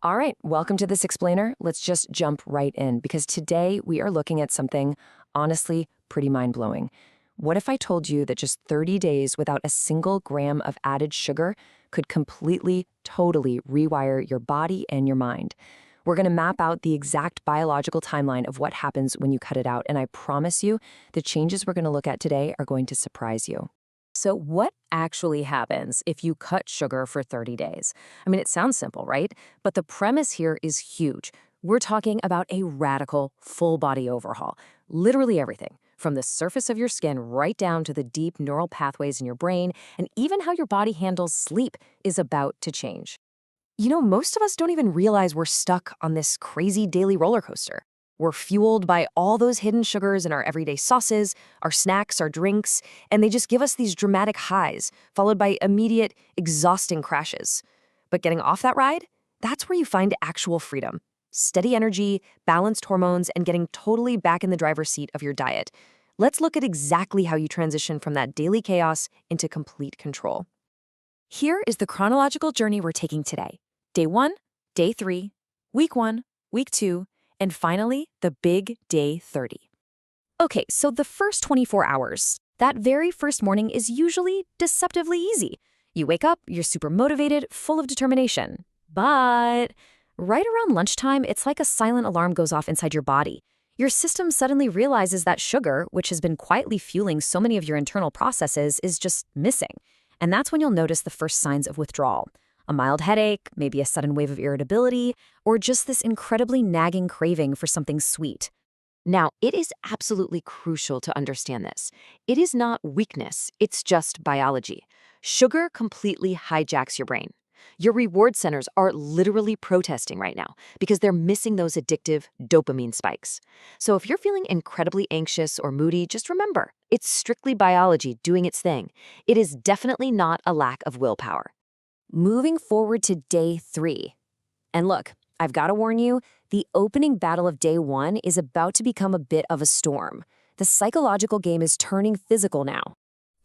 All right, welcome to this explainer. Let's just jump right in because today we are looking at something honestly pretty mind-blowing. What if I told you that just 30 days without a single gram of added sugar could completely, totally rewire your body and your mind? We're going to map out the exact biological timeline of what happens when you cut it out, and I promise you, the changes we're going to look at today are going to surprise you. So what actually happens if you cut sugar for 30 days? I mean, it sounds simple, right? But the premise here is huge. We're talking about a radical, full-body overhaul. Literally everything, from the surface of your skin right down to the deep neural pathways in your brain, and even how your body handles sleep is about to change. Most of us don't even realize we're stuck on this crazy daily roller coaster. We're fueled by all those hidden sugars in our everyday sauces, our snacks, our drinks, and they just give us these dramatic highs, followed by immediate, exhausting crashes. But getting off that ride, that's where you find actual freedom. Steady energy, balanced hormones, and getting totally back in the driver's seat of your diet. Let's look at exactly how you transition from that daily chaos into complete control. Here is the chronological journey we're taking today. Day 1, Day 3, Week 1, Week 2, and finally, the big Day 30. Okay, so the first 24 hours, that very first morning is usually deceptively easy. You wake up, you're super motivated, full of determination. But right around lunchtime, it's like a silent alarm goes off inside your body. Your system suddenly realizes that sugar, which has been quietly fueling so many of your internal processes, is just missing. And that's when you'll notice the first signs of withdrawal. A mild headache, maybe a sudden wave of irritability, or just this incredibly nagging craving for something sweet. Now, it is absolutely crucial to understand this. It is not weakness, it's just biology. Sugar completely hijacks your brain. Your reward centers are literally protesting right now because they're missing those addictive dopamine spikes. So if you're feeling incredibly anxious or moody, just remember, it's strictly biology doing its thing. It is definitely not a lack of willpower. Moving forward to Day 3. And look, I've got to warn you, the opening battle of Day 1 is about to become a bit of a storm. The psychological game is turning physical now.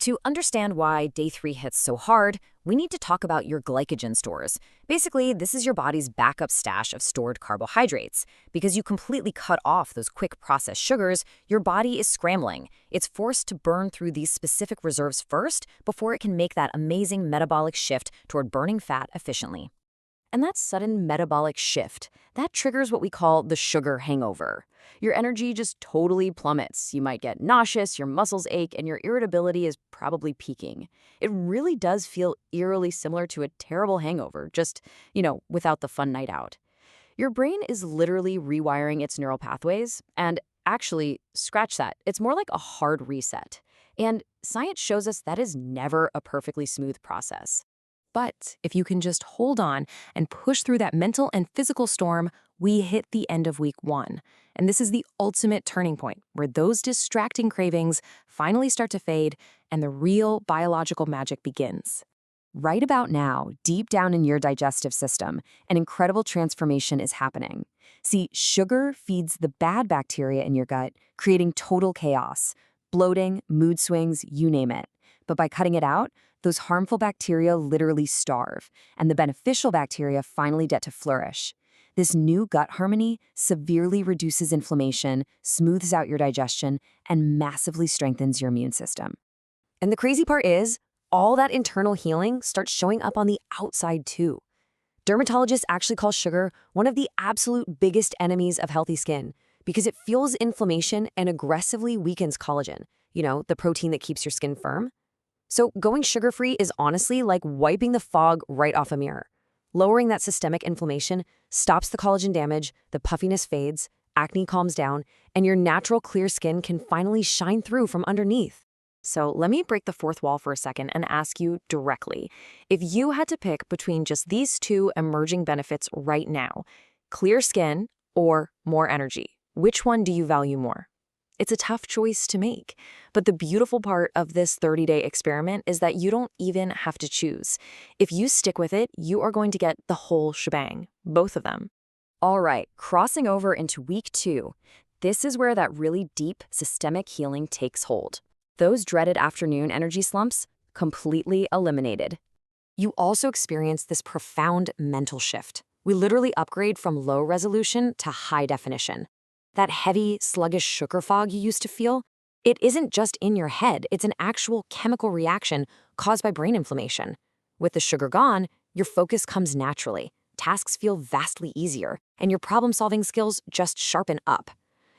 To understand why Day 3 hits so hard, we need to talk about your glycogen stores. Basically, this is your body's backup stash of stored carbohydrates. Because you completely cut off those quick processed sugars, your body is scrambling. It's forced to burn through these specific reserves first before it can make that amazing metabolic shift toward burning fat efficiently. And that sudden metabolic shift, that triggers what we call the sugar hangover. Your energy just totally plummets. You might get nauseous, your muscles ache, and your irritability is probably peaking. It really does feel eerily similar to a terrible hangover, just, without the fun night out. Your brain is literally rewiring its neural pathways, and actually, scratch that, it's more like a hard reset. And science shows us that is never a perfectly smooth process. But if you can just hold on and push through that mental and physical storm, we hit the end of Week 1. And this is the ultimate turning point, where those distracting cravings finally start to fade and the real biological magic begins. Right about now, deep down in your digestive system, an incredible transformation is happening. See, sugar feeds the bad bacteria in your gut, creating total chaos. Bloating, mood swings, you name it. But by cutting it out, those harmful bacteria literally starve, and the beneficial bacteria finally get to flourish. This new gut harmony severely reduces inflammation, smooths out your digestion, and massively strengthens your immune system. And the crazy part is, all that internal healing starts showing up on the outside too. Dermatologists actually call sugar one of the absolute biggest enemies of healthy skin because it fuels inflammation and aggressively weakens collagen, the protein that keeps your skin firm. So going sugar-free is honestly like wiping the fog right off a mirror. Lowering that systemic inflammation stops the collagen damage, the puffiness fades, acne calms down, and your natural clear skin can finally shine through from underneath. So let me break the fourth wall for a second and ask you directly. If you had to pick between just these two emerging benefits right now, clear skin or more energy, which one do you value more? It's a tough choice to make. But the beautiful part of this 30-day experiment is that you don't even have to choose. If you stick with it, you are going to get the whole shebang, both of them. All right, crossing over into Week 2. This is where that really deep systemic healing takes hold. Those dreaded afternoon energy slumps, completely eliminated. You also experience this profound mental shift. We literally upgrade from low resolution to high definition. That heavy, sluggish sugar fog you used to feel, it isn't just in your head, it's an actual chemical reaction caused by brain inflammation. With the sugar gone, your focus comes naturally, tasks feel vastly easier, and your problem-solving skills just sharpen up.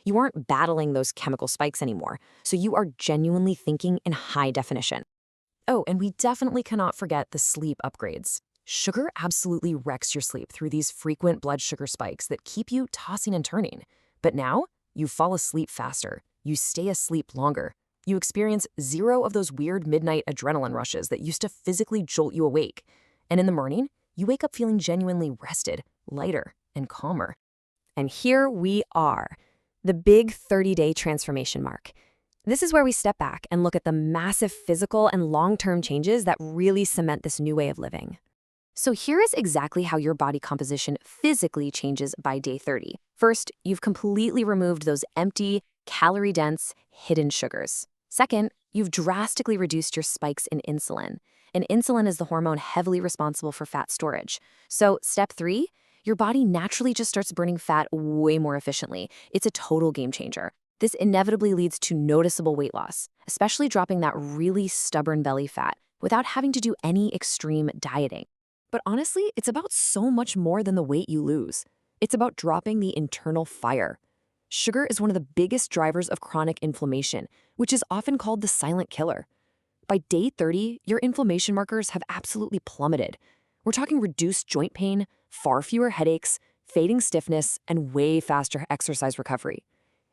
You aren't battling those chemical spikes anymore, so you are genuinely thinking in high definition. Oh, and we definitely cannot forget the sleep upgrades. Sugar absolutely wrecks your sleep through these frequent blood sugar spikes that keep you tossing and turning. But now, you fall asleep faster, you stay asleep longer, you experience zero of those weird midnight adrenaline rushes that used to physically jolt you awake. And in the morning, you wake up feeling genuinely rested, lighter, and calmer. And here we are, the big 30-day transformation mark. This is where we step back and look at the massive physical and long-term changes that really cement this new way of living. So here is exactly how your body composition physically changes by day 30. First, you've completely removed those empty, calorie-dense, hidden sugars. Second, you've drastically reduced your spikes in insulin. And insulin is the hormone heavily responsible for fat storage. So step 3, your body naturally just starts burning fat way more efficiently. It's a total game changer. This inevitably leads to noticeable weight loss, especially dropping that really stubborn belly fat without having to do any extreme dieting. But honestly, it's about so much more than the weight you lose. It's about dropping the internal fire. Sugar is one of the biggest drivers of chronic inflammation, which is often called the silent killer. By day 30, your inflammation markers have absolutely plummeted. We're talking reduced joint pain, far fewer headaches, fading stiffness, and way faster exercise recovery.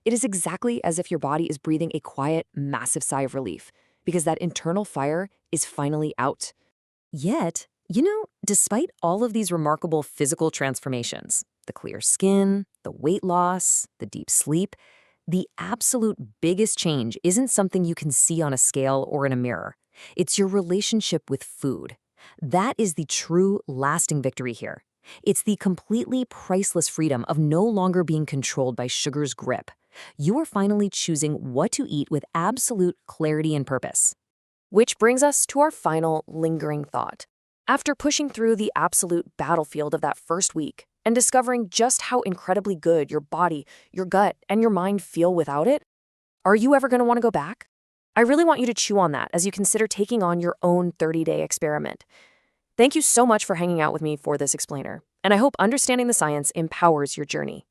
It is exactly as if your body is breathing a quiet, massive sigh of relief, because that internal fire is finally out. Yet, despite all of these remarkable physical transformations, the clear skin, the weight loss, the deep sleep, the absolute biggest change isn't something you can see on a scale or in a mirror. It's your relationship with food. That is the true, lasting victory here. It's the completely priceless freedom of no longer being controlled by sugar's grip. You are finally choosing what to eat with absolute clarity and purpose. Which brings us to our final lingering thought. After pushing through the absolute battlefield of that first week and discovering just how incredibly good your body, your gut, and your mind feel without it, are you ever going to want to go back? I really want you to chew on that as you consider taking on your own 30-day experiment. Thank you so much for hanging out with me for this explainer, and I hope understanding the science empowers your journey.